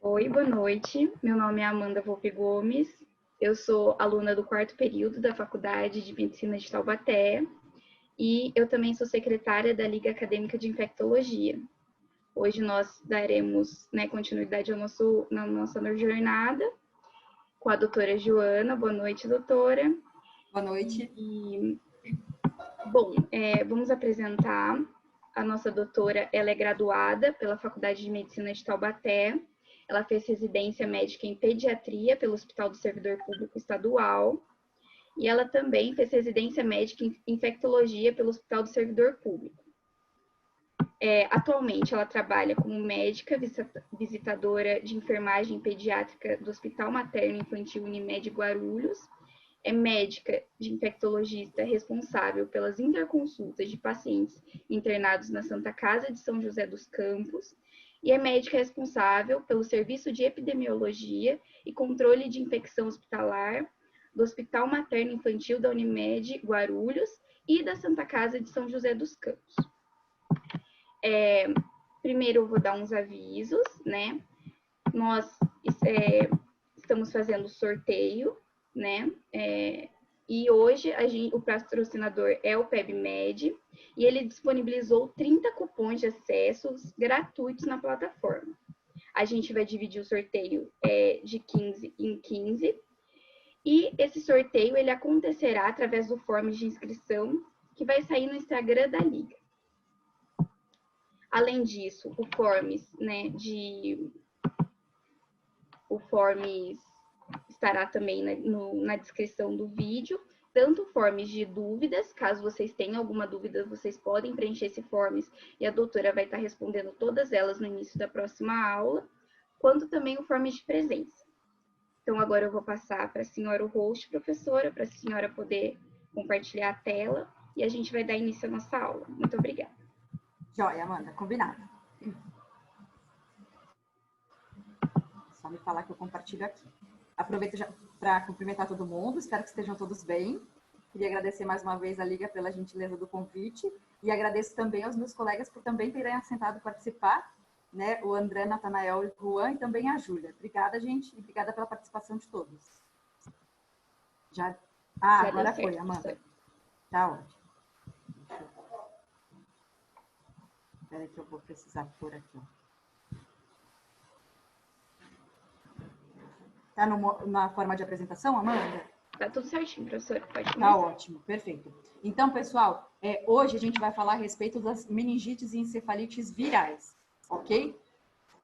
Oi, boa noite. Meu nome é Amanda Volpe Gomes. Eu sou aluna do 4º período da Faculdade de Medicina de Taubaté e eu também sou secretária da Liga Acadêmica de Infectologia. Hoje nós daremos continuidade na nossa jornada com a doutora Joana. Boa noite, doutora. Boa noite. Vamos apresentar a nossa doutora. Ela é graduada pela Faculdade de Medicina de Taubaté. Ela fez residência médica em pediatria pelo Hospital do Servidor Público Estadual. E ela também fez residência médica em infectologia pelo Hospital do Servidor Público. Atualmente, ela trabalha como médica visitadora de enfermagem pediátrica do Hospital Materno Infantil Unimed Guarulhos. É médica de infectologista responsável pelas interconsultas de pacientes internados na Santa Casa de São José dos Campos e é médica responsável pelo serviço de epidemiologia e controle de infecção hospitalar do Hospital Materno Infantil da Unimed Guarulhos e da Santa Casa de São José dos Campos. Primeiro eu vou dar uns avisos, né? Nós estamos fazendo sorteio, né? E hoje o patrocinador é o PebMed e ele disponibilizou 30 cupons de acessos gratuitos na plataforma. A gente vai dividir o sorteio de 15 em 15 e esse sorteio ele acontecerá através do form de inscrição que vai sair no Instagram da Liga. Além disso, o forms estará também na descrição do vídeo, tanto forms de dúvidas, caso vocês tenham alguma dúvida, vocês podem preencher esse forms e a doutora vai estar respondendo todas elas no início da próxima aula, quanto também o forms de presença. Então, agora eu vou passar para a senhora o host, professora, para a senhora poder compartilhar a tela e a gente vai dar início à nossa aula. Muito obrigada. Joia, Amanda, combinado. Só me falar que eu compartilho aqui. Aproveito para cumprimentar todo mundo, espero que estejam todos bem. Queria agradecer mais uma vez a Liga pela gentileza do convite e agradeço também aos meus colegas por também terem aceitado participar, né? O André, Natanael e o Juan e também a Júlia. Obrigada, gente, e obrigada pela participação de todos. Agora foi, Amanda. Tá ótimo. Espera que eu vou precisar pôr aqui, ó. Tá na forma de apresentação, Amanda? Tá tudo certinho, professora. Pode começar. Tá ótimo, perfeito. Então, pessoal, hoje a gente vai falar a respeito das meningites e encefalites virais, ok?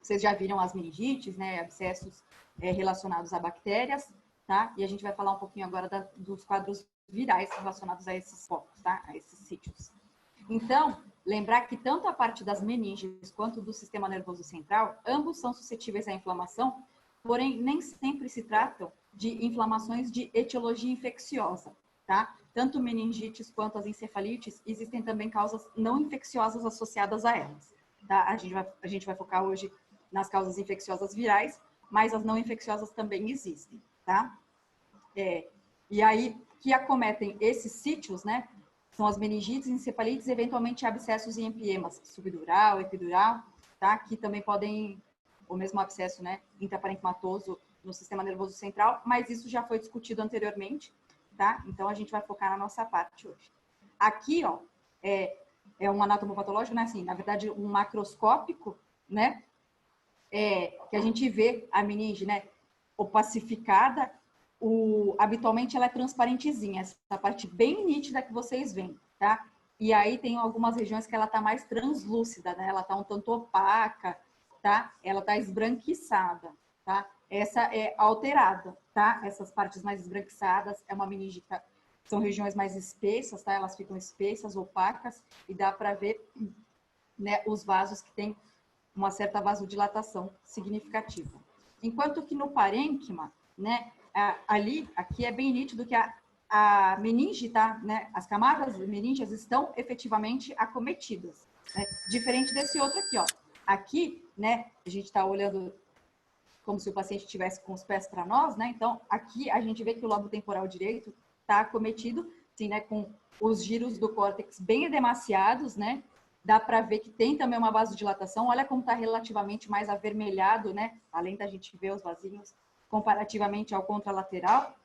Vocês já viram as meningites, né? Abscessos relacionados a bactérias, tá? E a gente vai falar um pouquinho agora dos quadros virais relacionados a esses focos, tá? A esses sítios. Então, lembrar que tanto a parte das meninges quanto do sistema nervoso central, ambos são suscetíveis à inflamação, porém nem sempre se tratam de inflamações de etiologia infecciosa, tá? Tanto meningites quanto as encefalites, existem também causas não infecciosas associadas a elas, tá? A gente vai focar hoje nas causas infecciosas virais, mas as não infecciosas também existem, tá? E aí, que acometem esses sítios, né? São as meningites, encefalites e eventualmente abscessos e empiemas subdural, epidural, tá? Que também podem, ou mesmo abscesso, né, intraparenquimatoso no sistema nervoso central, mas isso já foi discutido anteriormente, tá? Então a gente vai focar na nossa parte hoje. Aqui, ó, é um anatomopatológico, né, assim, na verdade um macroscópico, né, que a gente vê a meninge, né, opacificada. Habitualmente ela é transparentezinha, essa parte bem nítida que vocês veem, tá? E aí tem algumas regiões que ela tá mais translúcida, né? Ela tá um tanto opaca, tá? Ela tá esbranquiçada, tá? Essa é alterada, tá? Essas partes mais esbranquiçadas é uma meninge que são regiões mais espessas, tá? Elas ficam espessas, opacas e dá para ver, né, os vasos que tem uma certa vasodilatação significativa. Enquanto que no parênquima, né, aqui é bem nítido que a meninge, tá, né, as camadas meníngeas estão efetivamente acometidas, né, diferente desse outro aqui, ó. Aqui, né, a gente está olhando como se o paciente estivesse com os pés para nós, né, então aqui a gente vê que o lobo temporal direito está acometido, sim, né, com os giros do córtex bem edemaciados, né, dá para ver que tem também uma vasodilatação. Olha como está relativamente mais avermelhado, né? Além da gente ver os vasinhos comparativamente ao contralateral,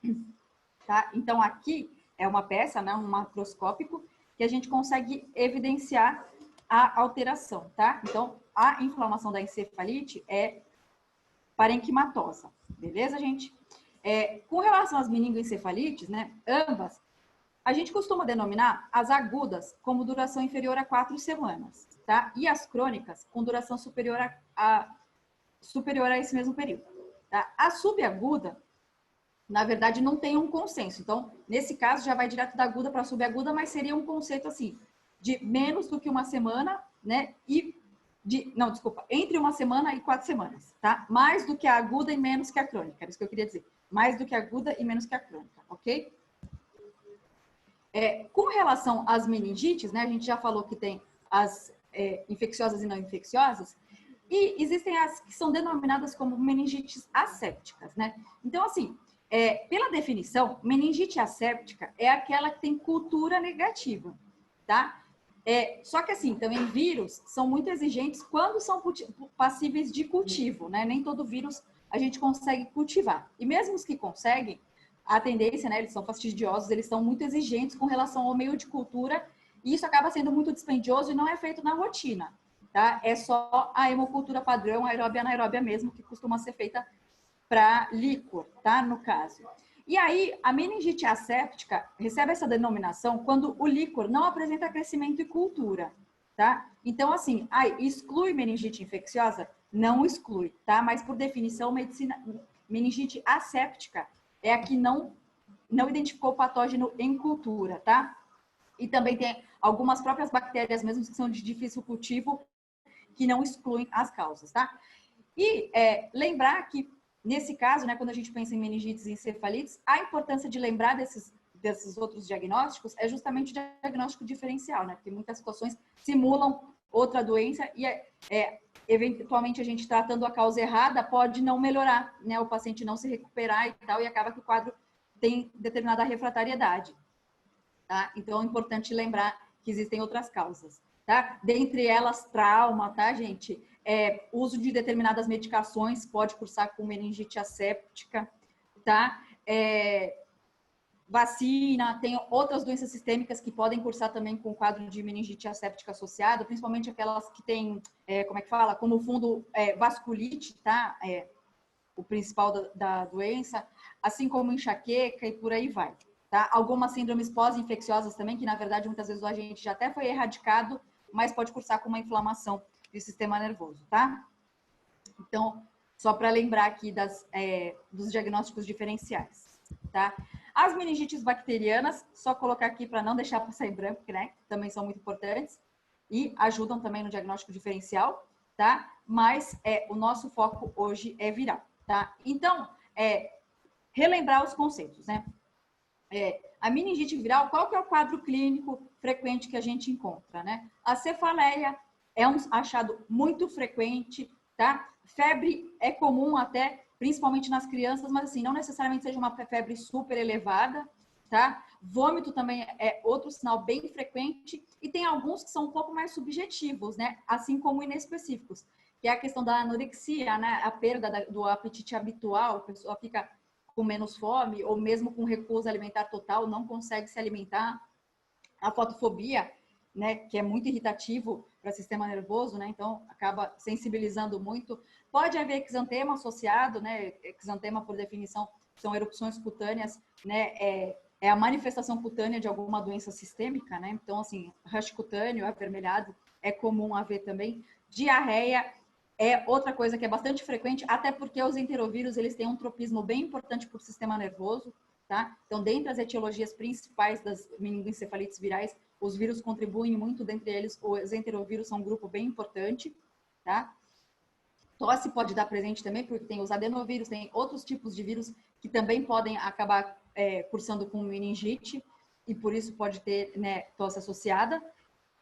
tá? Então, aqui é uma peça, né? Um macroscópico, que a gente consegue evidenciar a alteração, tá? Então, a inflamação da encefalite é parenquimatosa, beleza, gente? Com relação às meningoencefalites, né? Ambas, a gente costuma denominar as agudas como duração inferior a 4 semanas, tá? E as crônicas com duração superior a esse mesmo período, tá? A subaguda, na verdade, não tem um consenso. Então, nesse caso, já vai direto da aguda para a subaguda, mas seria um conceito assim, de menos do que uma semana, né? Entre uma semana e 4 semanas, tá? Mais do que a aguda e menos que a crônica, era isso que eu queria dizer. Mais do que a aguda e menos que a crônica, ok? Com relação às meningites, né? A gente já falou que tem as infecciosas e não infecciosas, e existem as que são denominadas como meningites assépticas, né? Então, assim, pela definição, meningite asséptica é aquela que tem cultura negativa, tá? Só que, assim, também vírus são muito exigentes quando são passíveis de cultivo, né? Nem todo vírus a gente consegue cultivar. E mesmo os que conseguem, a tendência, né? Eles são fastidiosos, eles são muito exigentes com relação ao meio de cultura, e isso acaba sendo muito dispendioso e não é feito na rotina, tá? É só a hemocultura padrão, aeróbia anaeróbia mesmo, que costuma ser feita para líquor, tá? No caso. E aí, a meningite asséptica recebe essa denominação quando o líquor não apresenta crescimento e cultura, tá? Então, assim, exclui meningite infecciosa? Não exclui, tá? Mas, por definição, meningite asséptica é a que não identificou o patógeno em cultura, tá? E também tem algumas próprias bactérias mesmo que são de difícil cultivo que não excluem as causas, tá? E lembrar que, nesse caso, né, quando a gente pensa em meningites e encefalites, a importância de lembrar desses outros diagnósticos é justamente o diagnóstico diferencial, né? Porque muitas situações simulam outra doença e eventualmente a gente tratando a causa errada pode não melhorar, né? O paciente não se recuperar e tal, e acaba que o quadro tem determinada refratariedade, tá? Então é importante lembrar que existem outras causas, tá? Dentre elas, trauma, tá, gente? Uso de determinadas medicações pode cursar com meningite asséptica, tá? Vacina, tem outras doenças sistêmicas que podem cursar também com quadro de meningite asséptica associado, principalmente aquelas que têm, como fundo vasculite, tá? O principal da doença, assim como enxaqueca e por aí vai, tá? Algumas síndromes pós-infecciosas também, que na verdade muitas vezes o agente já até foi erradicado, mas pode cursar com uma inflamação do sistema nervoso, tá? Então, só para lembrar aqui dos diagnósticos diferenciais, tá? As meningites bacterianas, só colocar aqui para não deixar passar em branco, né? Também são muito importantes e ajudam também no diagnóstico diferencial, tá? Mas o nosso foco hoje é viral, tá? Então, relembrar os conceitos, né? A meningite viral, qual que é o quadro clínico frequente que a gente encontra, né? A cefaleia é um achado muito frequente, tá? Febre é comum até, principalmente nas crianças, mas assim, não necessariamente seja uma febre super elevada, tá? Vômito também é outro sinal bem frequente e tem alguns que são um pouco mais subjetivos, né? Assim como inespecíficos, que é a questão da anorexia, né? A perda do apetite habitual, a pessoa fica com menos fome ou mesmo com recusa alimentar total, não consegue se alimentar. A fotofobia, né, que é muito irritativo para o sistema nervoso, né, então acaba sensibilizando muito. Pode haver exantema associado, né, exantema por definição são erupções cutâneas, né, é a manifestação cutânea de alguma doença sistêmica, né, então assim, rash cutâneo, avermelhado, é comum haver também. Diarreia é outra coisa que é bastante frequente, até porque os enterovírus, eles têm um tropismo bem importante para o sistema nervoso, tá? Então, dentre as etiologias principais das meningoencefalites virais, os vírus contribuem muito, dentre eles, os enterovírus são um grupo bem importante, tá? Tosse pode dar presente também, porque tem os adenovírus, tem outros tipos de vírus que também podem acabar cursando com meningite, e por isso pode ter, né, tosse associada.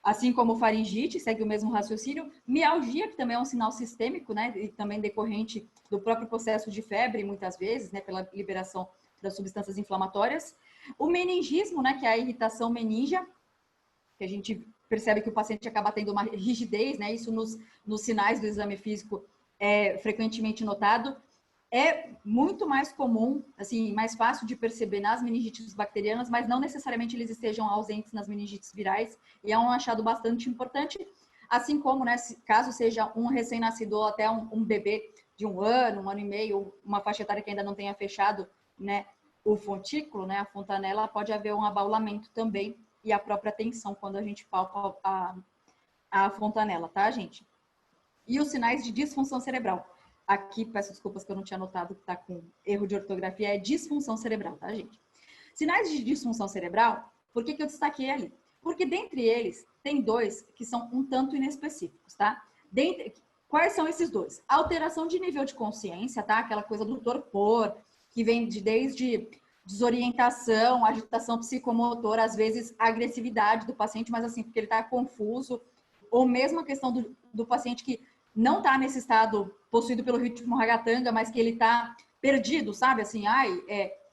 Assim como faringite, segue o mesmo raciocínio. Mialgia, que também é um sinal sistêmico, né, e também decorrente do próprio processo de febre, muitas vezes, né, pela liberação das substâncias inflamatórias. O meningismo, né, que é a irritação meníngea, que a gente percebe que o paciente acaba tendo uma rigidez, né? Isso nos sinais do exame físico é frequentemente notado. É muito mais comum, assim, mais fácil de perceber nas meningites bacterianas, mas não necessariamente eles estejam ausentes nas meningites virais, e é um achado bastante importante, assim como, né, caso seja um recém-nascido ou até um bebê de 1 ano e meio, uma faixa etária que ainda não tenha fechado, né, o fontículo, né, a fontanela, pode haver um abaulamento também e a própria tensão quando a gente palpa a fontanela, tá, gente? E os sinais de disfunção cerebral. Aqui, peço desculpas que eu não tinha notado que está com erro de ortografia, é disfunção cerebral, tá, gente? Sinais de disfunção cerebral, por que eu destaquei ali? Porque dentre eles, tem 2 que são um tanto inespecíficos, tá? Quais são esses 2? Alteração de nível de consciência, tá? Aquela coisa do torpor, que vem desde desorientação, agitação psicomotora, às vezes agressividade do paciente, mas assim, porque ele está confuso, ou mesmo a questão do paciente que não está nesse estado possuído pelo ritmo ragatanga, mas que ele está perdido, sabe? Assim,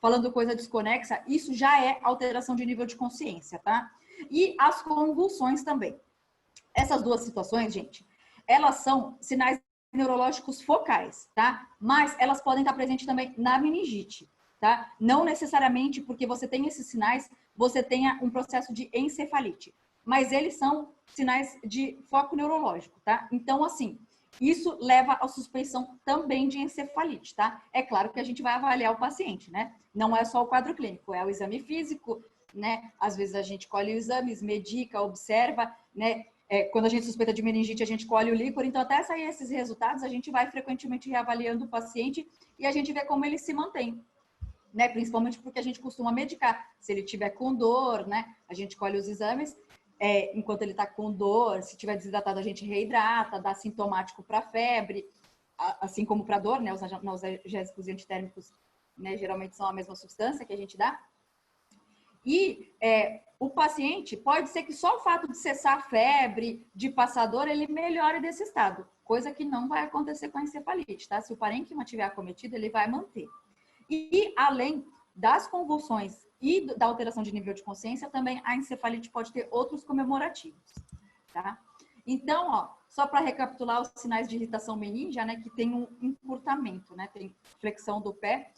falando coisa desconexa, isso já é alteração de nível de consciência, tá? E as convulsões também. Essas 2 situações, gente, elas são sinais neurológicos focais, tá? Mas elas podem estar presentes também na meningite, tá? Não necessariamente porque você tem esses sinais, você tenha um processo de encefalite, mas eles são sinais de foco neurológico, tá? Então, assim, isso leva à suspeição também de encefalite, tá? É claro que a gente vai avaliar o paciente, né? Não é só o quadro clínico, é o exame físico, né? Às vezes a gente colhe os exames, medica, observa, né? Quando a gente suspeita de meningite, a gente colhe o líquor. Então, até sair esses resultados, a gente vai frequentemente reavaliando o paciente e a gente vê como ele se mantém, né? Principalmente porque a gente costuma medicar. Se ele tiver com dor, né? A gente colhe os exames. Enquanto ele está com dor, se tiver desidratado, a gente reidrata, dá sintomático para febre, assim como para dor, né? Os analgésicos e antitérmicos, né? Geralmente são a mesma substância que a gente dá. E o paciente, pode ser que só o fato de cessar a febre, de passar dor, ele melhore desse estado, coisa que não vai acontecer com a encefalite, tá? Se o parênquima estiver acometido, ele vai manter. E além das convulsões e da alteração de nível de consciência, também a encefalite pode ter outros comemorativos, tá? Então, ó, só para recapitular os sinais de irritação meningia, né, que tem um encurtamento, né, tem flexão do pé,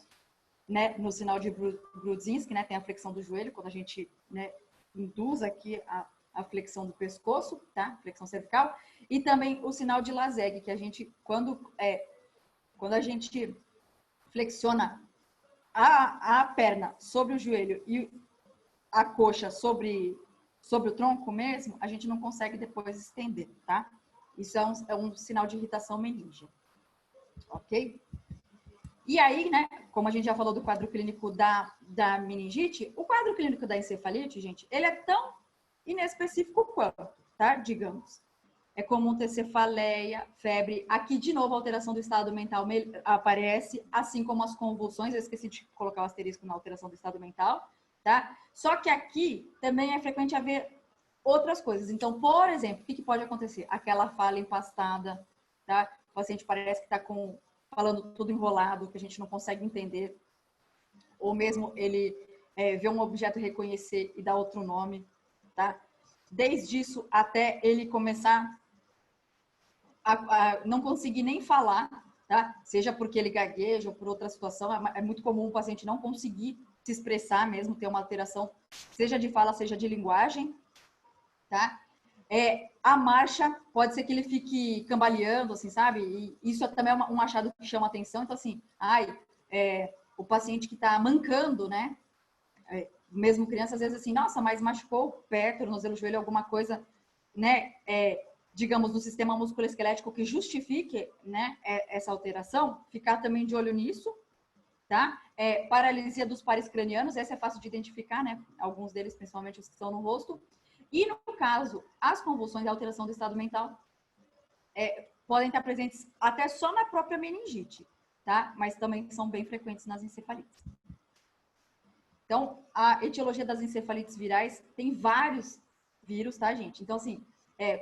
né, no sinal de Brudzinski, né, tem a flexão do joelho, quando a gente, né, induz aqui a flexão do pescoço, tá, flexão cervical, e também o sinal de Laseg, que a gente, quando a gente flexiona a perna sobre o joelho e a coxa sobre o tronco mesmo, a gente não consegue depois estender, tá? Isso é um sinal de irritação meningia, ok? E aí, né, como a gente já falou do quadro clínico da meningite, o quadro clínico da encefalite, gente, ele é tão inespecífico quanto, tá? Digamos. É comum ter cefaleia, febre. Aqui, de novo, a alteração do estado mental aparece, assim como as convulsões. Eu esqueci de colocar o asterisco na alteração do estado mental, tá? Só que aqui também é frequente haver outras coisas. Então, por exemplo, o que pode acontecer? Aquela fala empastada, tá? O paciente parece que está falando tudo enrolado, que a gente não consegue entender. Ou mesmo ele vê um objeto, reconhecer e dar outro nome, tá? Desde isso até ele começar a não conseguir nem falar, tá? Seja porque ele gagueja ou por outra situação. É muito comum o paciente não conseguir se expressar mesmo, ter uma alteração, seja de fala, seja de linguagem, tá? A marcha, pode ser que ele fique cambaleando, assim, sabe? E isso também é um achado que chama atenção. Então, assim, o paciente que está mancando, né? Mesmo criança, às vezes assim, nossa, mas machucou o pé, tornozelo, joelho, alguma coisa, né? Digamos, no sistema musculoesquelético que justifique, né, essa alteração, ficar também de olho nisso, tá? Paralisia dos pares cranianos, essa é fácil de identificar, né? Alguns deles, principalmente os que estão no rosto. E no caso, as convulsões e a alteração do estado mental podem estar presentes até só na própria meningite, tá? Mas também são bem frequentes nas encefalites. Então, a etiologia das encefalites virais tem vários vírus, tá, gente? Então, assim,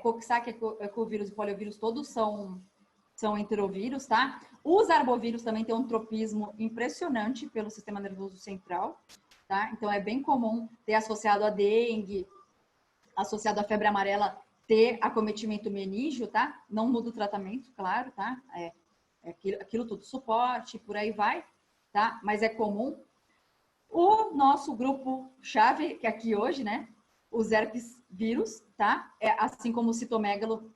Coxsackie, ecovírus e poliovírus todos são enterovírus, tá? Os arbovírus também têm um tropismo impressionante pelo sistema nervoso central, tá? Então, é bem comum ter associado a dengue, associado à febre amarela ter acometimento meníngeo, tá? Não muda o tratamento, claro, tá? É aquilo tudo, suporte, por aí vai, tá? Mas é comum. O nosso grupo-chave, que é aqui hoje, né? Os herpes vírus, tá? Assim como o citomegalo,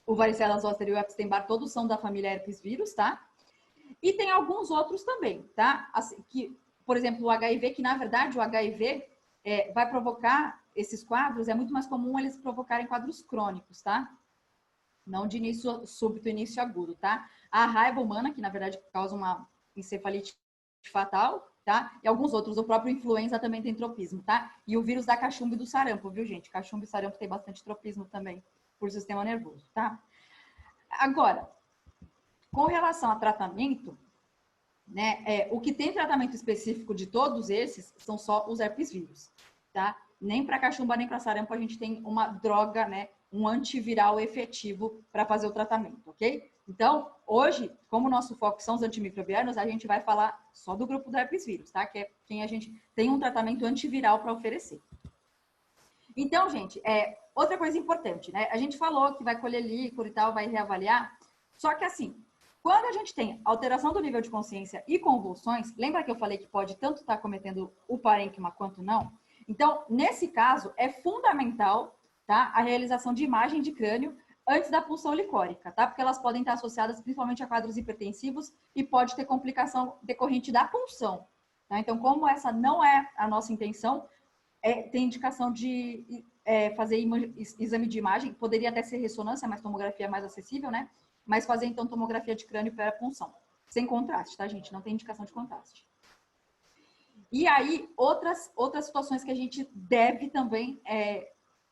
o varicela zoster e o Epstein-Barr, todos são da família herpes vírus, tá? E tem alguns outros também, tá? Assim, que, por exemplo, o HIV, que na verdade o HIV vai provocar esses quadros, é muito mais comum eles provocarem quadros crônicos, tá? Não de início súbito, início agudo, tá? A raiva humana, que na verdade causa uma encefalite fatal, tá? E alguns outros, o próprio influenza também tem tropismo, tá? E o vírus da cachumba e do sarampo, viu, gente? Cachumba e sarampo tem bastante tropismo também por sistema nervoso, tá? Agora, com relação a tratamento, né, o que tem tratamento específico de todos esses são só os herpes vírus, tá? Nem para cachumba, nem para sarampo a gente tem uma droga, né, um antiviral efetivo para fazer o tratamento, ok? Então, hoje, como o nosso foco são os antimicrobianos, a gente vai falar só do grupo do herpes vírus, tá? Que é quem a gente tem um tratamento antiviral para oferecer. Então, gente, outra coisa importante, né? A gente falou que vai colher líquor e tal, vai reavaliar, só que assim, quando a gente tem alteração do nível de consciência e convulsões, lembra que eu falei que pode tanto estar cometendo o parênquima quanto não? Então, nesse caso, é fundamental, tá, a realização de imagem de crânio antes da punção licórica, tá? Porque elas podem estar associadas principalmente a quadros hipertensivos e pode ter complicação decorrente da punção, tá? Então, como essa não é a nossa intenção, tem indicação de fazer exame de imagem, poderia até ser ressonância, mas tomografia é mais acessível, né? Mas fazer, então, tomografia de crânio para punção. Sem contraste, tá, gente? Não tem indicação de contraste. E aí, outras situações que a gente deve também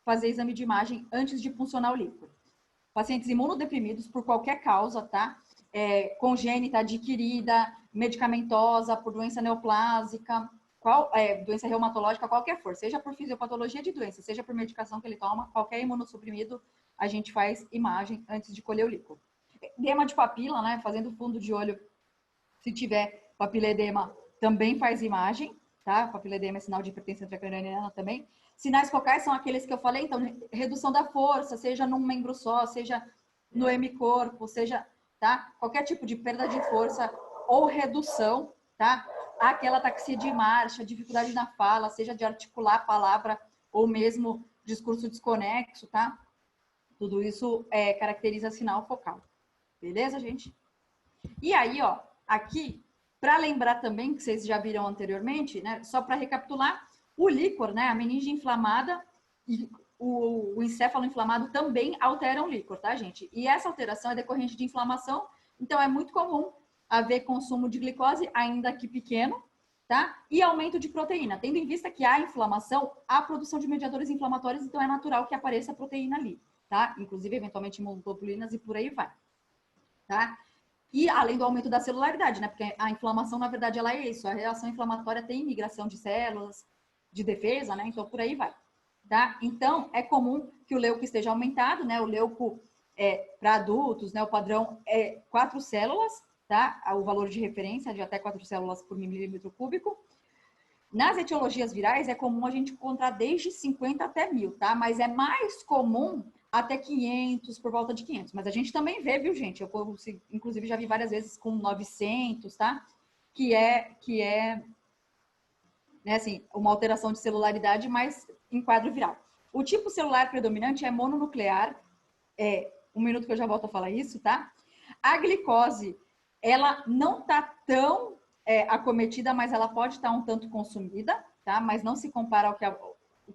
fazer exame de imagem antes de puncionar o líquor. Pacientes imunodeprimidos por qualquer causa, tá? Congênita, adquirida, medicamentosa, por doença neoplásica, doença reumatológica, qualquer for, seja por fisiopatologia de doença, seja por medicação que ele toma, qualquer imunossuprimido, a gente faz imagem antes de colher o líquor. Edema de papila, né? Fazendo fundo de olho, se tiver papiledema, também faz imagem, tá? Papiledema é sinal de hipertensão intracraniana também. Sinais focais são aqueles que eu falei, então, redução da força, seja num membro só, seja no hemicorpo, seja, tá? Qualquer tipo de perda de força ou redução, tá? Aquela ataxia de marcha, dificuldade na fala, seja de articular a palavra ou mesmo discurso desconexo, tá? Tudo isso caracteriza sinal focal. Beleza, gente? E aí, ó, aqui, para lembrar também, que vocês já viram anteriormente, né? Só para recapitular, o líquor, né? A meninge inflamada e o encéfalo inflamado também alteram o líquor, tá, gente? E essa alteração é decorrente de inflamação, então é muito comum haver consumo de glicose, ainda que pequeno, tá? E aumento de proteína. Tendo em vista que há inflamação, há produção de mediadores inflamatórios, então é natural que apareça proteína ali, tá? Inclusive, eventualmente, imunglobulinas e por aí vai. Tá? E além do aumento da celularidade, né? Porque a inflamação, na verdade, ela é isso. A reação inflamatória tem migração de células, de defesa, né? Então, por aí vai. Tá? Então, é comum que o leuco esteja aumentado, né? O leuco para adultos, né? O padrão é 4 células, tá? O valor de referência de até 4 células por milímetro cúbico. Nas etiologias virais, é comum a gente encontrar desde 50 até 1000, tá? Mas é mais comum até 500, por volta de 500. Mas a gente também vê, viu, gente? Eu, inclusive, já vi várias vezes com 900, tá? Que é né, assim, uma alteração de celularidade, mas em quadro viral. O tipo celular predominante é mononuclear. Um minuto que eu já volto a falar isso, tá? A glicose, ela não tá tão acometida, mas ela pode estar um tanto consumida, tá? Mas não se compara ao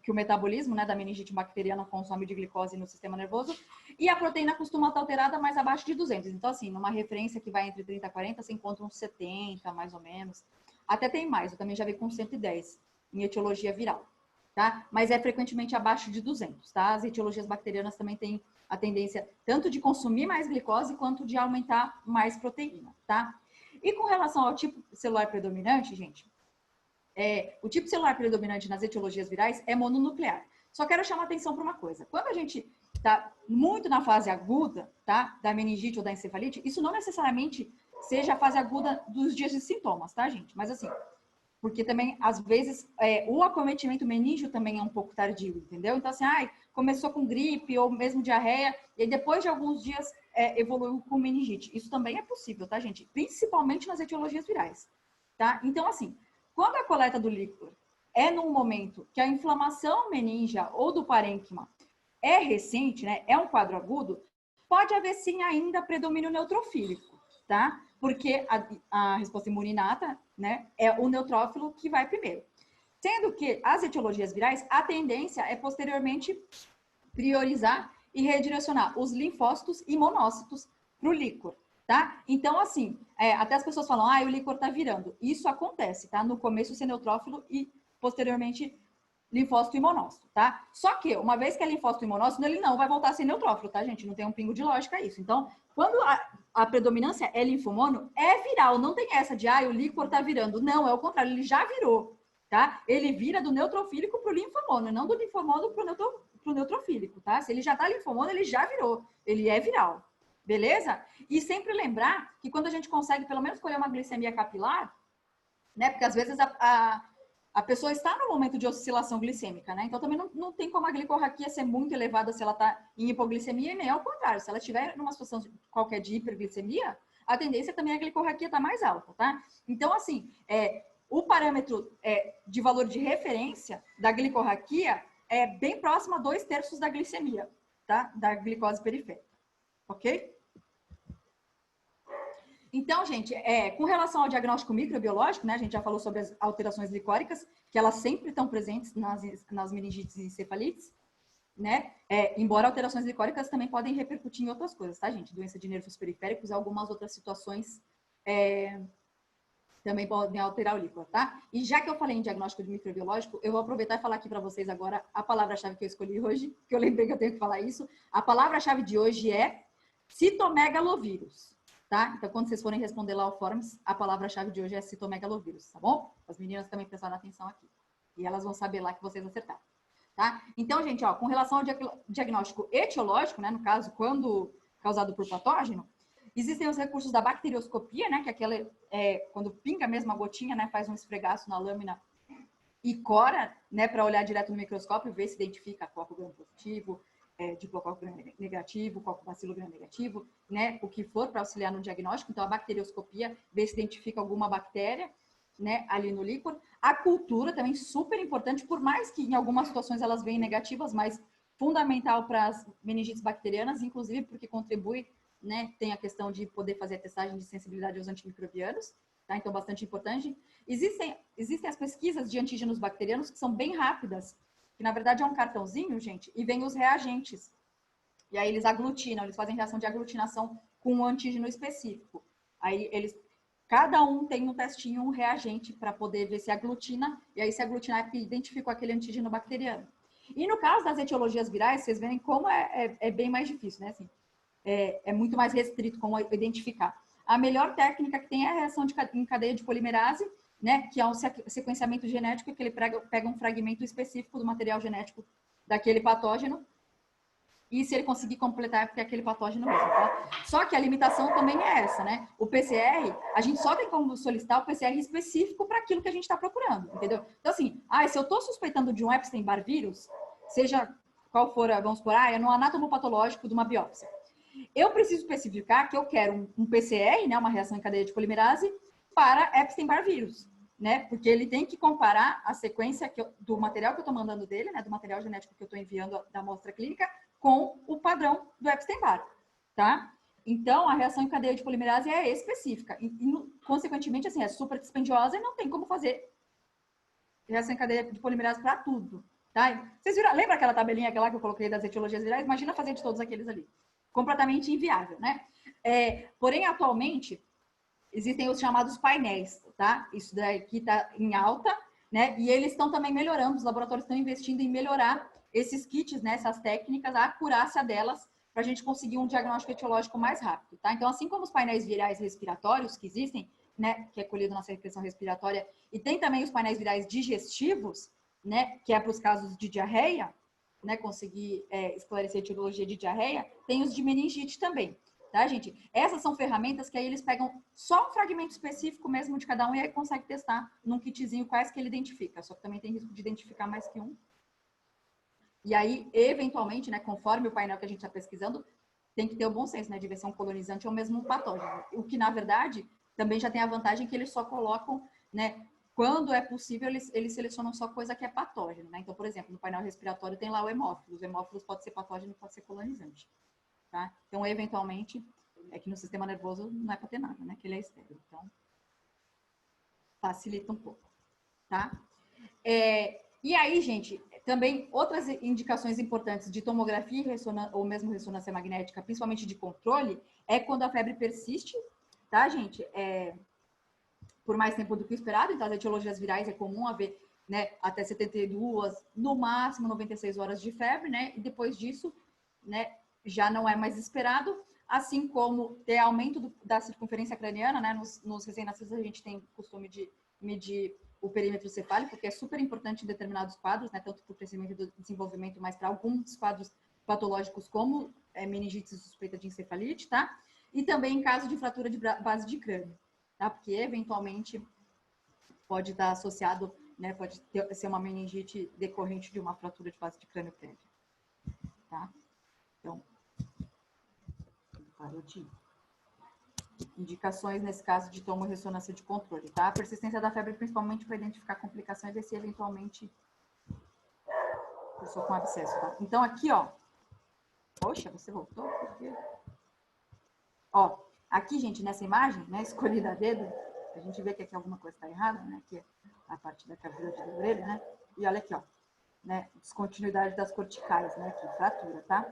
que o metabolismo, né, da meningite bacteriana consome de glicose no sistema nervoso. E a proteína costuma estar alterada mais abaixo de 200. Então, assim, numa referência que vai entre 30 e 40, você encontra uns 70, mais ou menos. Até tem mais, eu também já vi com 110 em etiologia viral, tá? Mas é frequentemente abaixo de 200, tá? As etiologias bacterianas também têm a tendência tanto de consumir mais glicose quanto de aumentar mais proteína, tá? E com relação ao tipo celular predominante, gente, o tipo celular predominante nas etiologias virais é mononuclear. Só quero chamar atenção para uma coisa. Quando a gente está muito na fase aguda, tá, da meningite ou da encefalite, isso não necessariamente seja a fase aguda dos dias de sintomas, tá, gente? Mas assim, Porque também, às vezes, o acometimento meníngeo também é um pouco tardio, entendeu? Então, assim, começou com gripe ou mesmo diarreia, e aí depois de alguns dias evoluiu com meningite. Isso também é possível, tá, gente? Principalmente nas etiologias virais, tá? Então, assim, quando a coleta do líquor é num momento que a inflamação meníngea ou do parênquima é recente, né? É um quadro agudo, pode haver sim ainda predomínio neutrofílico, tá? Porque a resposta imune inata, né, é o neutrófilo que vai primeiro. Sendo que as etiologias virais, a tendência é posteriormente priorizar e redirecionar os linfócitos e monócitos para o líquor, tá? Então, assim, até as pessoas falam, o líquor tá virando. Isso acontece, tá? No começo ser neutrófilo e posteriormente linfócito e monócito, tá? Só que, uma vez que é linfócito e monócito, ele não vai voltar a ser neutrófilo, tá, gente? Não tem um pingo de lógica isso. Então, quando a predominância é linfomono, é viral. Não tem essa de, o líquor tá virando. Não, é o contrário, ele já virou, tá? Ele vira do neutrofílico pro linfomono, não do linfomono pro neutrofílico, tá? Se ele já tá linfomono, ele já virou. Ele é viral, beleza? E sempre lembrar que quando a gente consegue, pelo menos, colher uma glicemia capilar, né? Porque às vezes a pessoa está no momento de oscilação glicêmica, né? Então, também não tem como a glicorraquia ser muito elevada se ela está em hipoglicemia, e nem ao contrário. Se ela estiver numa situação qualquer de hiperglicemia, a tendência também é a glicorraquia estar mais alta, tá? Então, assim, o parâmetro de valor de referência da glicorraquia é bem próximo a 2/3 da glicemia, tá? Da glicose periférica, ok? Então, gente, com relação ao diagnóstico microbiológico, né, a gente já falou sobre as alterações glicóricas, que elas sempre estão presentes nas meningites e encefalites, né? Embora alterações glicóricas também podem repercutir em outras coisas, tá, gente? Doença de nervos periféricos e algumas outras situações também podem alterar o líquor, tá? E já que eu falei em diagnóstico de microbiológico, eu vou aproveitar e falar aqui para vocês agora a palavra-chave que eu escolhi hoje, que eu lembrei que eu tenho que falar isso. A palavra-chave de hoje é citomegalovírus. Tá? Então, quando vocês forem responder lá o Forms, a palavra-chave de hoje é citomegalovírus, tá bom? As meninas também prestaram atenção aqui. E elas vão saber lá que vocês acertaram, tá? Então, gente, com relação ao diagnóstico etiológico, né, no caso, quando causado por patógeno, existem os recursos da bacterioscopia, né, que é aquela, quando pinga mesmo a gotinha, né, faz um esfregaço na lâmina e cora, né, para olhar direto no microscópio, ver se identifica coco gram positivo, diplococo gram negativo, coccobacilo gram negativo, né, o que for para auxiliar no diagnóstico. Então, a bacterioscopia vê se identifica alguma bactéria, né, ali no líquor. A cultura também super importante, por mais que em algumas situações elas venham negativas, mas fundamental para as meningites bacterianas, inclusive porque contribui, né, tem a questão de poder fazer a testagem de sensibilidade aos antimicrobianos, tá? Então, bastante importante. Existem as pesquisas de antígenos bacterianos que são bem rápidas, que na verdade é um cartãozinho, gente, e vem os reagentes. E aí eles aglutinam, eles fazem reação de aglutinação com um antígeno específico. Aí cada um tem um testinho, um reagente para poder ver se aglutina, e aí se aglutinar é que identificou aquele antígeno bacteriano. E no caso das etiologias virais, vocês veem como é bem mais difícil, né? Assim, é muito mais restrito como identificar. A melhor técnica que tem é a reação em cadeia de polimerase, né, que é um sequenciamento genético que ele pega um fragmento específico do material genético daquele patógeno, e se ele conseguir completar é porque é aquele patógeno mesmo, tá? Só que a limitação também é essa, né? O PCR, a gente só tem como solicitar o PCR específico para aquilo que a gente está procurando, entendeu? Então, assim, se eu estou suspeitando de um Epstein-Barr vírus, seja qual for, vamos supor, é no anátomo patológico de uma biópsia, eu preciso especificar que eu quero um PCR, né, uma reação em cadeia de polimerase, para Epstein-Barr vírus, né? Porque ele tem que comparar a sequência do material que eu estou mandando dele, né, do material genético que eu estou enviando da amostra clínica, com o padrão do Epstein-Barr, tá? Então, a reação em cadeia de polimerase é específica e consequentemente, assim, é super dispendiosa e não tem como fazer reação em cadeia de polimerase para tudo, tá? Vocês viram? Lembra aquela tabelinha lá que eu coloquei das etiologias virais? Imagina fazer de todos aqueles ali. Completamente inviável, né? Porém, atualmente, existem os chamados painéis, tá? Isso daqui está em alta, né? E eles estão também melhorando, os laboratórios estão investindo em melhorar esses kits, né? Essas técnicas, a acurácia delas, para a gente conseguir um diagnóstico etiológico mais rápido, tá? Então, assim como os painéis virais respiratórios que existem, né? Que é colhido na secreção respiratória, e tem também os painéis virais digestivos, né? Que é para os casos de diarreia, né? Conseguir esclarecer a etiologia de diarreia, tem os de meningite também. Tá, gente? Essas são ferramentas que aí eles pegam só um fragmento específico mesmo de cada um e aí consegue testar num kitzinho quais que ele identifica. Só que também tem risco de identificar mais que um. E aí, eventualmente, né, conforme o painel que a gente está pesquisando, tem que ter o bom senso, né, de ver se é um colonizante ou mesmo um patógeno. O que, na verdade, também já tem a vantagem que eles só colocam, né, quando é possível, eles selecionam só coisa que é patógeno, né? Então, por exemplo, no painel respiratório tem lá o hemófilos. O hemófilos pode ser patógeno, pode ser colonizante. Tá? Então, eventualmente, é que no sistema nervoso não é para ter nada, né? Que ele é estéril. Então, facilita um pouco, tá? E aí, gente, também outras indicações importantes de tomografia ou mesmo ressonância magnética, principalmente de controle, é quando a febre persiste, tá, gente? Por mais tempo do que o esperado. Então, as etiologias virais é comum haver, né, até 72, no máximo 96 horas de febre, né? E depois disso, né, já não é mais esperado, assim como ter aumento da circunferência craniana, né? Nos recém-nascidos a gente tem costume de medir o perímetro cefálico, que é super importante em determinados quadros, né? Tanto para o crescimento e do desenvolvimento, mas para alguns quadros patológicos como meningite suspeita de encefalite, tá? E também em caso de fratura de base de crânio, tá? Porque eventualmente pode estar associado, né? Pode ser uma meningite decorrente de uma fratura de base de crânio prévia, tá? Então, parou de ir. Indicações nesse caso de tomorressonância de controle, tá? A persistência da febre, principalmente para identificar complicações e se eventualmente pessoa com abscesso, tá? Então aqui, ó. Poxa, você voltou? Por quê? Ó, aqui, gente, nessa imagem, né, escolhida a dedo, a gente vê que aqui alguma coisa está errada, né? Aqui é a parte da cavidade da orelha, né? E olha aqui, ó, né? Descontinuidade das corticais, né? Aqui, fratura, tá?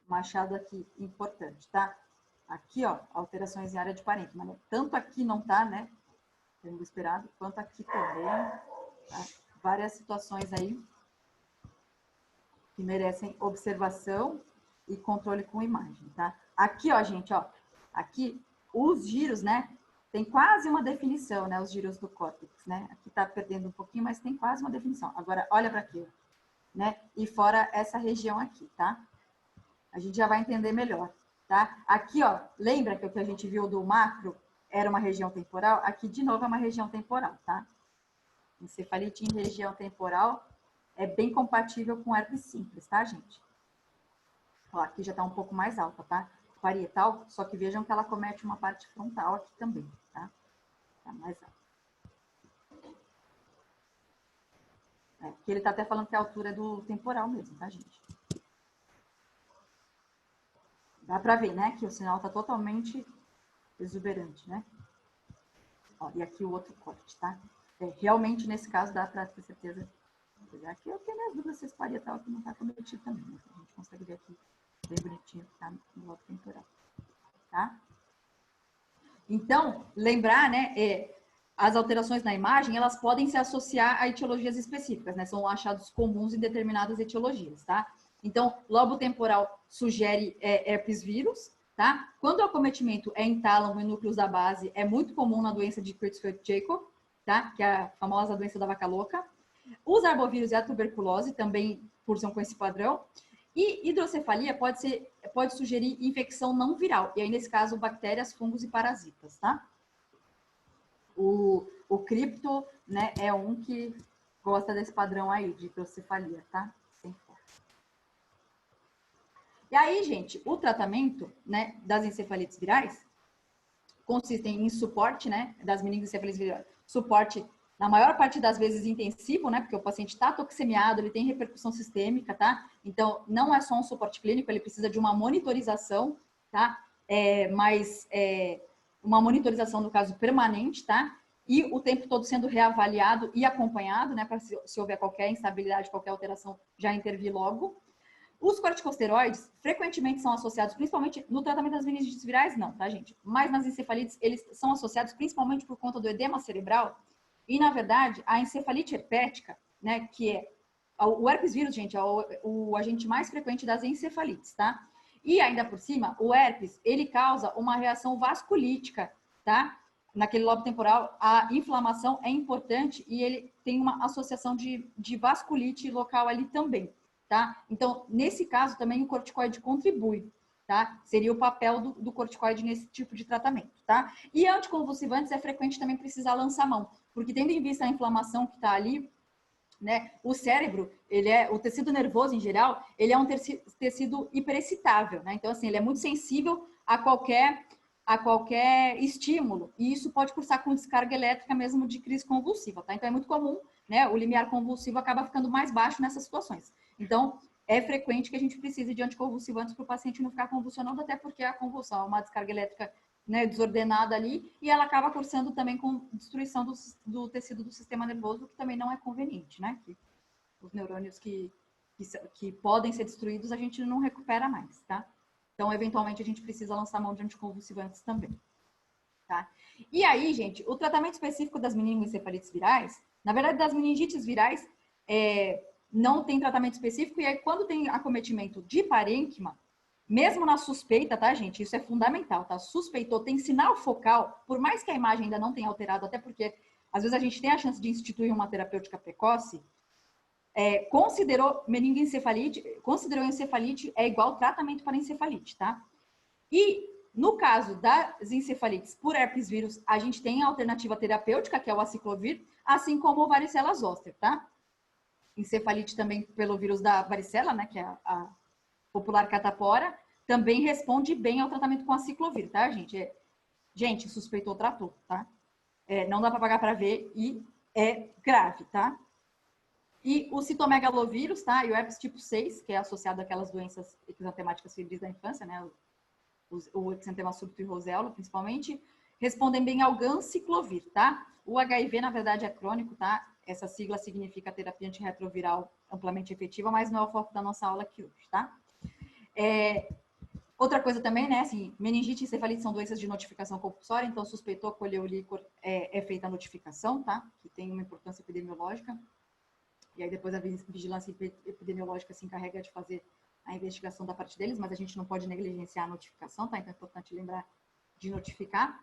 Machado aqui, importante, tá? Aqui, ó, alterações em área de parênquima, né? Tanto aqui não tá, né? Tendo esperado, quanto aqui também, tá? Várias situações aí que merecem observação e controle com imagem, tá? Aqui, ó, gente, ó, aqui os giros, né? Tem quase uma definição, né? Os giros do córtex, né? Aqui tá perdendo um pouquinho, mas tem quase uma definição. Agora, olha para aqui, né? E fora essa região aqui, tá? A gente já vai entender melhor, tá? Aqui, ó, lembra que o que a gente viu do macro era uma região temporal? Aqui, de novo, é uma região temporal, tá? Encefalite em região temporal é bem compatível com herpes simples, tá, gente? Ó, aqui já tá um pouco mais alta, tá? Parietal, só que vejam que ela comete uma parte frontal aqui também, tá? Tá mais alta. Aqui ele tá até falando que é a altura do temporal mesmo, tá, gente? Dá para ver, né, que o sinal está totalmente exuberante, né? Ó, e aqui o outro corte, tá? Realmente, nesse caso, dá para ter certeza. Aqui eu tenho minhas dúvidas se esse parietal aqui não está cometido também, né? A gente consegue ver aqui bem bonitinho que está no lobo temporal, tá? Então, lembrar, né, as alterações na imagem, elas podem se associar a etiologias específicas, né? São achados comuns em determinadas etiologias, tá? Então, lobo temporal sugere herpes vírus, tá? Quando o acometimento é em tálamo e núcleos da base, é muito comum na doença de Creutzfeldt-Jakob, tá? Que é a famosa doença da vaca louca. Os arbovírus e a tuberculose também cursam com esse padrão. E hidrocefalia pode sugerir infecção não viral. E aí, nesse caso, bactérias, fungos e parasitas, tá? O cripto, né, é um que gosta desse padrão aí de hidrocefalia, tá? E aí, gente, o tratamento, né, das encefalites virais consiste em suporte, né, das meningoencefalites virais, suporte, na maior parte das vezes, intensivo, né, porque o paciente está toxemiado, ele tem repercussão sistêmica, tá? Então, não é só um suporte clínico, ele precisa de uma monitorização, tá? Mas uma monitorização, no caso, permanente, tá? E o tempo todo sendo reavaliado e acompanhado, né, para se houver qualquer instabilidade, qualquer alteração, já intervir logo. Os corticosteroides frequentemente são associados, principalmente no tratamento das meningites virais, não, tá, gente? Mas nas encefalites, eles são associados principalmente por conta do edema cerebral. E, na verdade, a encefalite herpética, né, que é o herpes vírus, gente, é o agente mais frequente das encefalites, tá? E, ainda por cima, o herpes, ele causa uma reação vasculítica, tá? Naquele lobo temporal, a inflamação é importante e ele tem uma associação de vasculite local ali também. tá? Então, nesse caso, também o corticoide contribui, tá? Seria o papel do corticoide nesse tipo de tratamento, tá? E anticonvulsivantes é frequente também precisar lançar mão, porque tendo em vista a inflamação que está ali, né? O cérebro, o tecido nervoso em geral, ele é um tecido hiperexcitável, né? Então, assim, ele é muito sensível a qualquer estímulo, e isso pode cursar com descarga elétrica mesmo de crise convulsiva, tá? Então, é muito comum, né? O limiar convulsivo acaba ficando mais baixo nessas situações. Então, é frequente que a gente precise de anticonvulsivantes para o paciente não ficar convulsionando, até porque a convulsão é uma descarga elétrica, né, desordenada ali, e ela acaba cursando também com destruição do tecido do sistema nervoso, que também não é conveniente, né? Que os neurônios que podem ser destruídos, a gente não recupera mais, tá? Então, eventualmente, a gente precisa lançar mão de anticonvulsivantes também, tá? E aí, gente, o tratamento específico das meningoencefalites virais, na verdade, das meningites virais, não tem tratamento específico, e aí, quando tem acometimento de parênquima, mesmo na suspeita, tá, gente? Isso é fundamental, tá? Suspeitou, tem sinal focal, por mais que a imagem ainda não tenha alterado, até porque às vezes a gente tem a chance de instituir uma terapêutica precoce, considerou encefalite é igual tratamento para encefalite, tá? E no caso das encefalites por herpes vírus, a gente tem a alternativa terapêutica, que é o aciclovir, assim como o varicela zoster, tá? Encefalite também pelo vírus da varicela, né, que é a popular catapora, também responde bem ao tratamento com aciclovir, tá, gente? Gente, suspeitou, tratou, tá? Não dá para pagar para ver e é grave, tá? E o citomegalovírus, tá? E o herpes tipo 6, que é associado àquelas doenças exantemáticas febris da infância, né? O exantema súbito e roséola, principalmente, respondem bem ao ganciclovir, tá? O HIV, na verdade, é crônico, tá? Essa sigla significa terapia antirretroviral amplamente efetiva, mas não é o foco da nossa aula aqui hoje, tá? Outra coisa também, né, assim, meningite e encefalite são doenças de notificação compulsória, então suspeitou, colheu o líquor, é feita a notificação, tá? Que tem uma importância epidemiológica. E aí depois a vigilância epidemiológica se encarrega de fazer a investigação da parte deles, mas a gente não pode negligenciar a notificação, tá? Então é importante lembrar de notificar.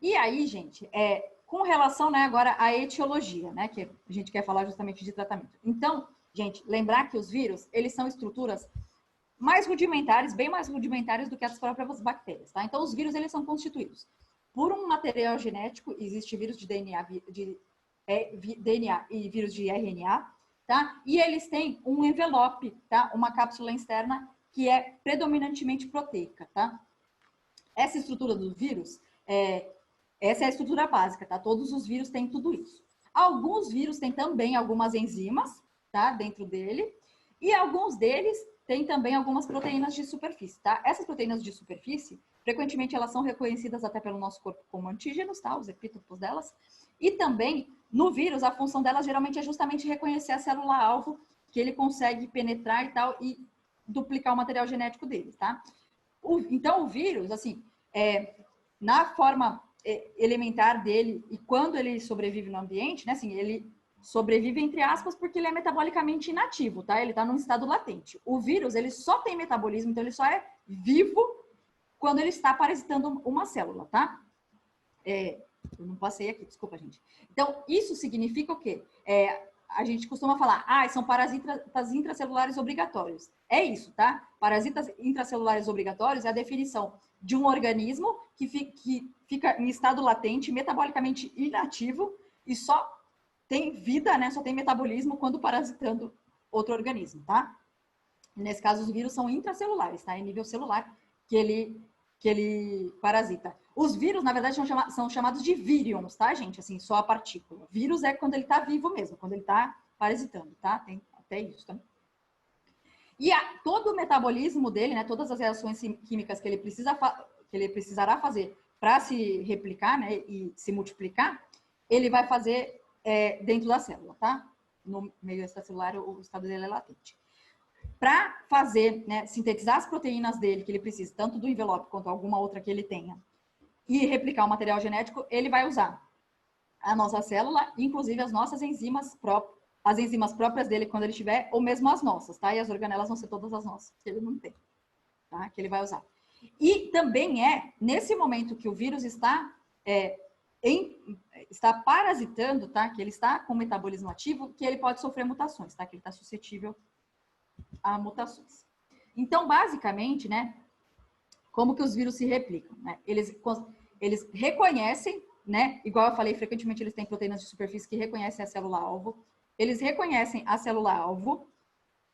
E aí, gente, com relação, né, agora à etiologia, né, que a gente quer falar justamente de tratamento. Então, gente, lembrar que os vírus, eles são estruturas mais rudimentares, bem mais rudimentares do que as próprias bactérias, tá? Então, os vírus, eles são constituídos por um material genético, existe vírus de DNA, DNA e vírus de RNA, tá? E eles têm um envelope, tá? Uma cápsula externa que é predominantemente proteica, tá? Essa estrutura do vírus, essa é a estrutura básica, tá? Todos os vírus têm tudo isso. Alguns vírus têm também algumas enzimas, tá? Dentro dele, e alguns deles têm também algumas proteínas de superfície, tá? Essas proteínas de superfície, frequentemente elas são reconhecidas até pelo nosso corpo como antígenos, tá? Os epítopos delas. E também, no vírus, a função delas geralmente é justamente reconhecer a célula-alvo, que ele consegue penetrar e tal, e duplicar o material genético dele, tá? Então, o vírus, assim, na forma elementar dele, e quando ele sobrevive no ambiente, né, assim, ele sobrevive entre aspas porque ele é metabolicamente inativo, tá? Ele tá num estado latente. O vírus, ele só tem metabolismo, então ele só é vivo quando ele está parasitando uma célula, tá? Eu não passei aqui, desculpa, gente. Então, isso significa o quê? A gente costuma falar, são parasitas intracelulares obrigatórios. É isso, tá? Parasitas intracelulares obrigatórios é a definição de um organismo que fica em estado latente, metabolicamente inativo e só tem vida, né? Só tem metabolismo quando parasitando outro organismo, tá? Nesse caso, os vírus são intracelulares, tá? Em nível celular que ele parasita. Os vírus, na verdade, são chamados de vírions, tá, gente? Assim, só a partícula. Vírus é quando ele tá vivo mesmo, quando ele tá parasitando, tá? Tem até isso também. E todo o metabolismo dele, né? Todas as reações químicas que ele precisará fazer para se replicar, né? E se multiplicar, ele vai fazer dentro da célula, tá? No meio extracelular, o estado dele é latente. Para fazer, né, sintetizar as proteínas dele que ele precisa, tanto do envelope quanto alguma outra que ele tenha, e replicar o material genético, ele vai usar a nossa célula, inclusive as nossas enzimas próprias, as enzimas próprias dele quando ele tiver, ou mesmo as nossas, tá? E as organelas vão ser todas as nossas, que ele não tem, tá? Que ele vai usar. E também nesse momento que o vírus está parasitando, tá? Que ele está com metabolismo ativo, que ele pode sofrer mutações, tá? Que ele está suscetível a mutações. Então, basicamente, né, como que os vírus se replicam, né? Eles reconhecem, né, igual eu falei, frequentemente eles têm proteínas de superfície que reconhecem a célula-alvo, eles reconhecem a célula-alvo,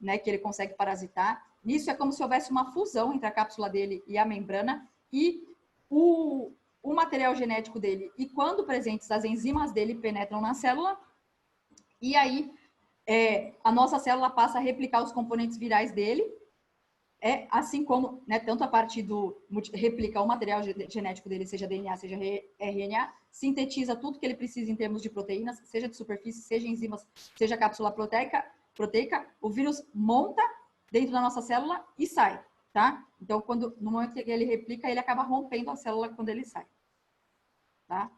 né, que ele consegue parasitar. Isso é como se houvesse uma fusão entre a cápsula dele e a membrana e o material genético dele. E quando presentes, as enzimas dele penetram na célula e aí a nossa célula passa a replicar os componentes virais dele, assim como, né, tanto a partir do replicar o material genético dele, seja DNA, seja RNA, sintetiza tudo que ele precisa em termos de proteínas, seja de superfície, seja enzimas, seja cápsula proteica, o vírus monta dentro da nossa célula e sai, tá? Então, no momento que ele replica, ele acaba rompendo a célula quando ele sai, tá?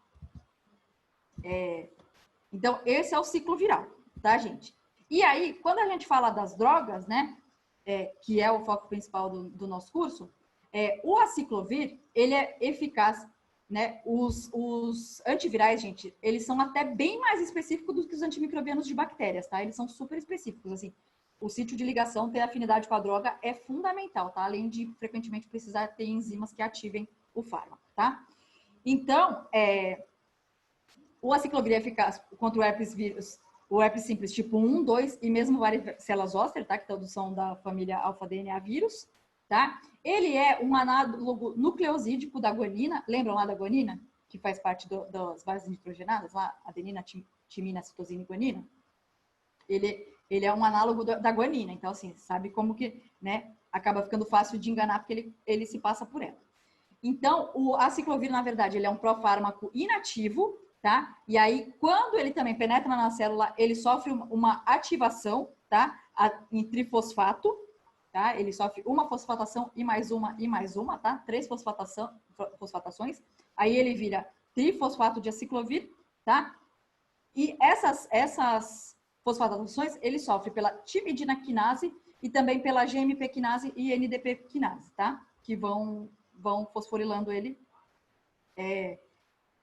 Então, esse é o ciclo viral, tá, gente? E aí, quando a gente fala das drogas, né, que é o foco principal do nosso curso, o aciclovir, ele é eficaz, né? Os antivirais, gente, eles são até bem mais específicos do que os antimicrobianos de bactérias, tá? Eles são super específicos, assim. O sítio de ligação, ter afinidade com a droga é fundamental, tá? Além de, frequentemente, precisar ter enzimas que ativem o fármaco, tá? Então, o aciclovir é eficaz contra o herpes vírus, o herpes simples tipo 1, 2 e mesmo varicela zoster, tá? Que todos são da família alfa-DNA vírus, tá? Ele é um análogo nucleosídico da guanina. Lembram lá da guanina? Que faz parte das bases nitrogenadas, lá, adenina, timina, citosina e guanina? Ele é um análogo da guanina. Então, assim, sabe como que, né? Acaba ficando fácil de enganar porque ele se passa por ela. Então, o aciclovir, na verdade, ele é um profármaco inativo, tá? E aí, quando ele também penetra na célula, ele sofre uma ativação, tá? Em trifosfato, tá? Ele sofre uma fosfatação e mais uma, tá? 3 fosfatações. Aí ele vira trifosfato de aciclovir, tá? E essas fosfatações, ele sofre pela timidina quinase e também pela GMP quinase e NDP quinase, tá? Que vão fosforilando ele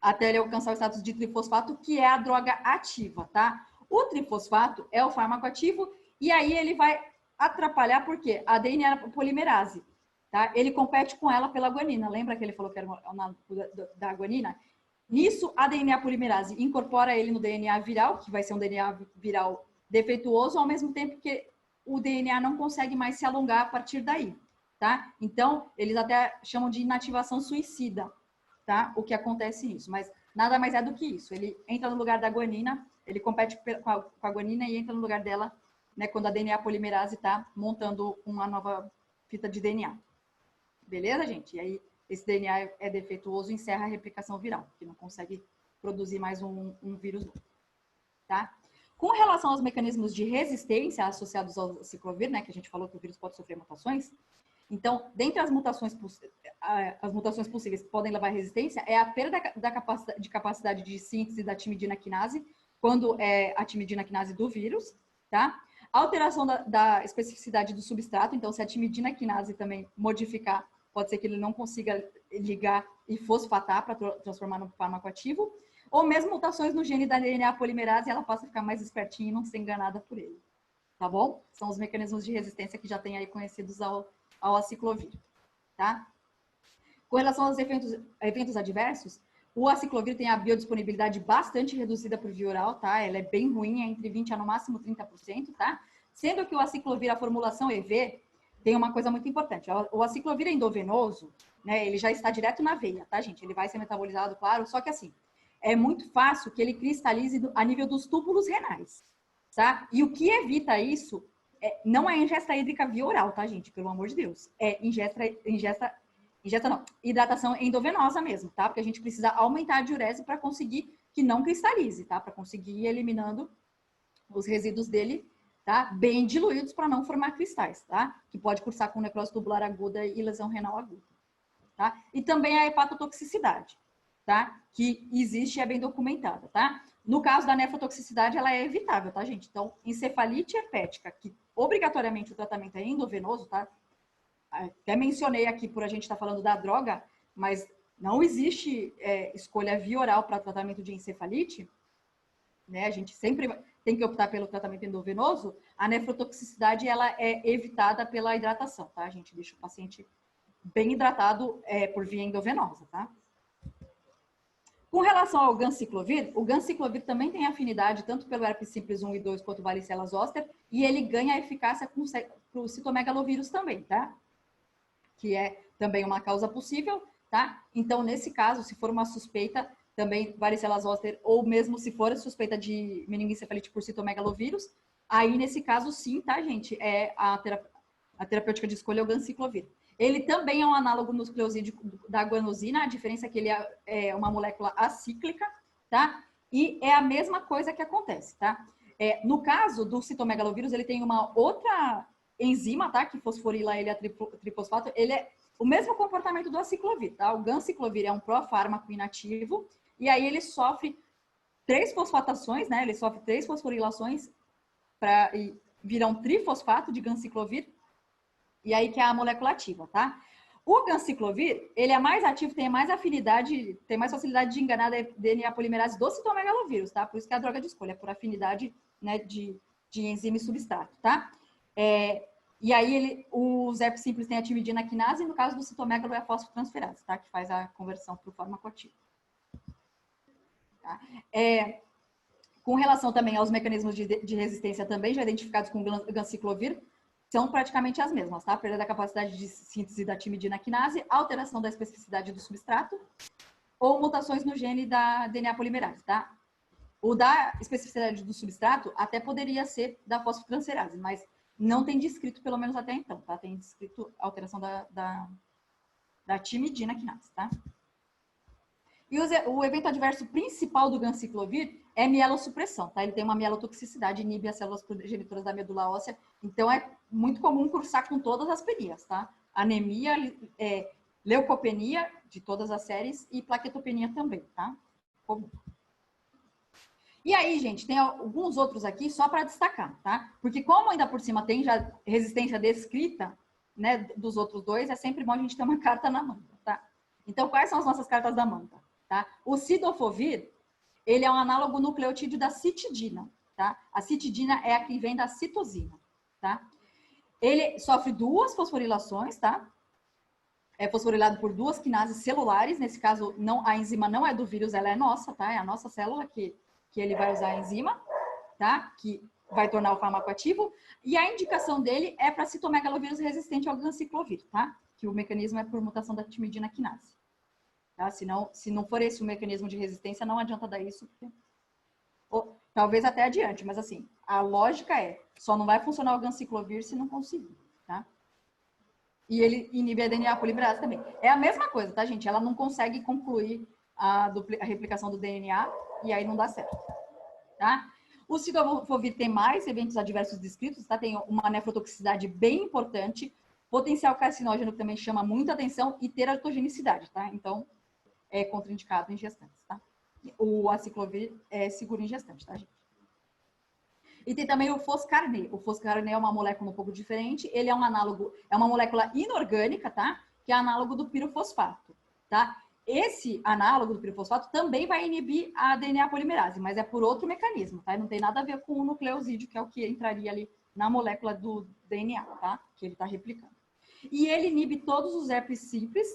até ele alcançar o status de trifosfato, que é a droga ativa, tá? O trifosfato é o fármaco ativo e aí ele vai atrapalhar porque a DNA polimerase, tá? Ele compete com ela pela guanina. Lembra que ele falou que era da guanina? Nisso, a DNA polimerase incorpora ele no DNA viral, que vai ser um DNA viral defeituoso, ao mesmo tempo que o DNA não consegue mais se alongar a partir daí, tá? Então, eles até chamam de inativação suicida, tá? O que acontece nisso, mas nada mais é do que isso. Ele entra no lugar da guanina, ele compete com a guanina e entra no lugar dela, né, quando a DNA polimerase está montando uma nova fita de DNA. Beleza, gente? E aí, esse DNA é defeituoso e encerra a replicação viral, que não consegue produzir mais um vírus novo, tá? Com relação aos mecanismos de resistência associados ao ciclovir, né, que a gente falou que o vírus pode sofrer mutações, então, dentre as mutações possíveis que podem levar à resistência é a perda de capacidade de síntese da timidina quinase, quando é a timidina quinase do vírus, tá? Alteração da especificidade do substrato, então se a timidina quinase também modificar, pode ser que ele não consiga ligar e fosfatar para transformar no fármaco ativo, ou mesmo mutações no gene da DNA polimerase, ela passa a ficar mais espertinha e não ser enganada por ele, tá bom? São os mecanismos de resistência que já tem aí conhecidos ao aciclovir, tá? Com relação aos eventos adversos, o aciclovir tem a biodisponibilidade bastante reduzida por via oral, tá? Ela é bem ruim, é entre 20% a no máximo 30%, tá? Sendo que o aciclovir, a formulação EV, tem uma coisa muito importante. O aciclovir endovenoso, né, ele já está direto na veia, tá, gente? Ele vai ser metabolizado, claro, só que assim, é muito fácil que ele cristalize a nível dos túbulos renais, tá? E o que evita isso não é ingesta hídrica via oral, tá, gente? Pelo amor de Deus. É hidratação endovenosa mesmo, tá? Porque a gente precisa aumentar a diurese para conseguir que não cristalize, tá? Para conseguir ir eliminando os resíduos dele, tá? Bem diluídos para não formar cristais, tá? Que pode cursar com necrose tubular aguda e lesão renal aguda, tá? E também a hepatotoxicidade, tá? Que existe e é bem documentada, tá? No caso da nefrotoxicidade, ela é evitável, tá, gente? Então, encefalite hepática, que obrigatoriamente o tratamento é endovenoso, tá? Até mencionei aqui por a gente estar falando da droga, mas não existe escolha via oral para tratamento de encefalite. né? A gente sempre tem que optar pelo tratamento endovenoso. A nefrotoxicidade, ela é evitada pela hidratação, tá? A gente deixa o paciente bem hidratado por via endovenosa, tá? Com relação ao ganciclovir, o ganciclovir também tem afinidade tanto pelo herpes simples 1 e 2 quanto varicela zoster, e ele ganha eficácia para o citomegalovírus também, tá? Que é também uma causa possível, tá? Então, nesse caso, se for uma suspeita, também varicela zoster, ou mesmo se for suspeita de meningoencefalite por citomegalovírus, aí nesse caso sim, tá, gente? É a terapêutica de escolha é o ganciclovir. Ele também é um análogo nucleosídeo da guanosina, a diferença é que ele é uma molécula acíclica, tá? E é a mesma coisa que acontece, tá? No caso do citomegalovírus, ele tem uma outra enzima, tá? Que fosforila ele a trifosfato. Ele é o mesmo comportamento do aciclovir, tá? O ganciclovir é um profármaco inativo, e aí ele sofre 3 fosfatações, né? Ele sofre 3 fosforilações e vira um trifosfato de ganciclovir, e aí que é a molécula ativa, tá? O ganciclovir, ele é mais ativo, tem mais afinidade, tem mais facilidade de enganar a DNA polimerase do citomegalovírus, tá? Por isso que é a droga de escolha, é por afinidade, né, de enzima e substrato, tá? E aí os herpes simples têm a timidina quinase, e no caso do citomegalo é a fosfotransferase, tá? Que faz a conversão para o fármaco ativo. Tá? Com relação também aos mecanismos de resistência também já identificados com o ganciclovir, são praticamente as mesmas, tá? Perda da capacidade de síntese da timidina quinase, alteração da especificidade do substrato ou mutações no gene da DNA polimerase, tá? O da especificidade do substrato até poderia ser da fosfotransferase, mas não tem descrito, pelo menos até então, tá? Tem descrito alteração da timidina quinase, tá? E o evento adverso principal do ganciclovir é mielossupressão, tá? Ele tem uma mielotoxicidade, inibe as células progenitoras da medula óssea, então é muito comum cursar com todas as penias, tá? Anemia, leucopenia, de todas as séries, e plaquetopenia também, tá? Comum. E aí, gente, tem alguns outros aqui só para destacar, tá? Porque como ainda por cima tem já resistência descrita, né, dos outros dois, é sempre bom a gente ter uma carta na manga, tá? Então, quais são as nossas cartas da manga? Tá? O cidofovir, ele é um análogo nucleotídeo da citidina, tá? A citidina é a que vem da citosina, tá? Ele sofre 2 fosforilações, tá? É fosforilado por 2 quinases celulares, nesse caso a enzima não é do vírus, ela é nossa, tá? É a nossa célula que ele vai usar a enzima, tá? Que vai tornar o fármaco ativo, e a indicação dele é para citomegalovírus resistente ao ganciclovir, tá? Que o mecanismo é por mutação da timidina quinase. Tá? Se não for esse o mecanismo de resistência, não adianta dar isso. Ou, talvez até adiante, mas assim, a lógica só não vai funcionar o ganciclovir se não conseguir, tá? E ele inibe a DNA polimerase também. É a mesma coisa, tá, gente? Ela não consegue concluir a replicação do DNA e aí não dá certo, tá? O cidofovir tem mais eventos adversos descritos, tá? Tem uma nefrotoxicidade bem importante, potencial carcinógeno que também chama muita atenção e teratogenicidade, tá? Então, é contraindicado em gestantes, tá? O aciclovir é seguro em gestante, tá, gente? E tem também o foscarnet. O foscarnet é uma molécula um pouco diferente. Ele é um análogo, é uma molécula inorgânica, tá? Que é análogo do pirofosfato, tá? Esse análogo do pirofosfato também vai inibir a DNA polimerase, mas é por outro mecanismo, tá? Não tem nada a ver com o nucleosídeo, que é o que entraria ali na molécula do DNA, tá? Que ele tá replicando. E ele inibe todos os herpes simples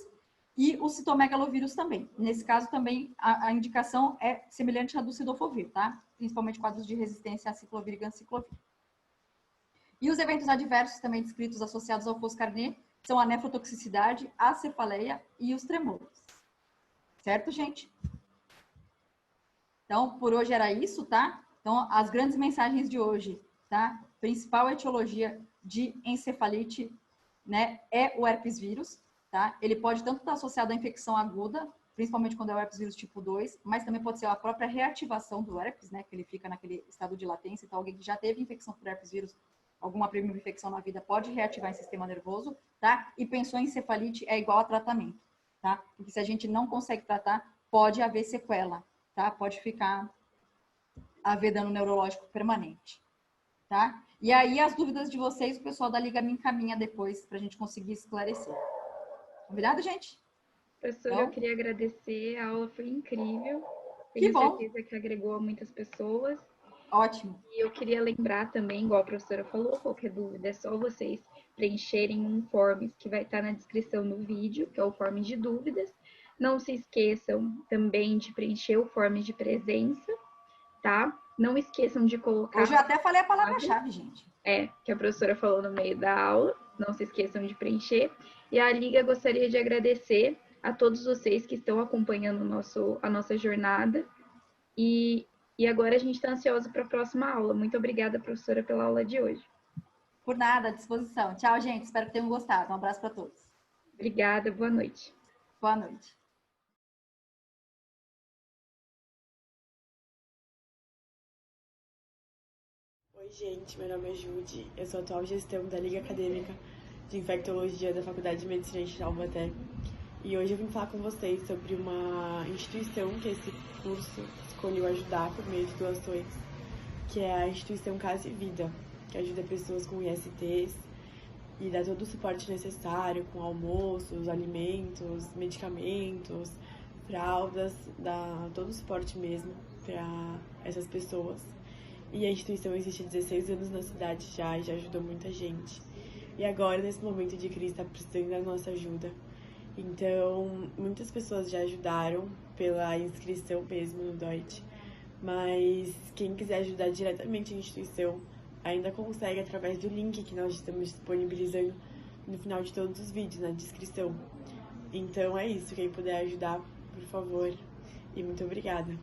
e o citomegalovírus também. Nesse caso, também, a indicação é semelhante à do cidofovir, tá? Principalmente quadros de resistência a ciclovir e ganciclovir. E os eventos adversos também descritos associados ao foscarnet são a nefrotoxicidade, a cefaleia e os tremores. Certo, gente? Então, por hoje era isso, tá? Então, as grandes mensagens de hoje, tá? Principal etiologia de encefalite, né, é o herpes vírus. Tá? Ele pode tanto estar associado à infecção aguda, principalmente quando é o herpes vírus tipo 2, mas também pode ser a própria reativação do herpes, né? Que ele fica naquele estado de latência. Então, alguém que já teve infecção por herpes vírus, alguma primeira infecção na vida, pode reativar em sistema nervoso, tá? E pensou em encefalite é igual a tratamento, tá? Porque se a gente não consegue tratar, pode haver sequela, tá? Pode haver dano neurológico permanente, tá? E aí, as dúvidas de vocês, o pessoal da Liga me encaminha depois para a gente conseguir esclarecer. Combinado, gente? Professora, eu queria agradecer, a aula foi incrível. Tenho certeza que agregou a muitas pessoas. Ótimo. E eu queria lembrar também, igual a professora falou, qualquer dúvida é só vocês preencherem um forms que vai estar na descrição do vídeo, que é o form de dúvidas. Não se esqueçam também de preencher o form de presença, tá? Não esqueçam de colocar... Hoje eu até falei a palavra-chave, gente. Que a professora falou no meio da aula. Não se esqueçam de preencher. E a Liga gostaria de agradecer a todos vocês que estão acompanhando a nossa jornada. E agora a gente está ansioso para a próxima aula. Muito obrigada, professora, pela aula de hoje. Por nada, à disposição. Tchau, gente. Espero que tenham gostado. Um abraço para todos. Obrigada, boa noite. Boa noite. Oi, gente. Meu nome é Judy. Eu sou atual gestão da Liga Acadêmica de Infectologia da Faculdade de Medicina de Taubaté. E hoje eu vim falar com vocês sobre uma instituição que esse curso escolheu ajudar por meio de doações, que é a instituição Casa e Vida, que ajuda pessoas com ISTs e dá todo o suporte necessário, com almoços, alimentos, medicamentos, fraldas, dá todo o suporte mesmo para essas pessoas. E a instituição existe há 16 anos na cidade já e já ajudou muita gente. E agora, nesse momento de crise, está precisando da nossa ajuda. Então, muitas pessoas já ajudaram pela inscrição mesmo no DOIT, mas quem quiser ajudar diretamente a instituição ainda consegue através do link que nós estamos disponibilizando no final de todos os vídeos, na descrição. Então é isso, quem puder ajudar, por favor, e muito obrigada.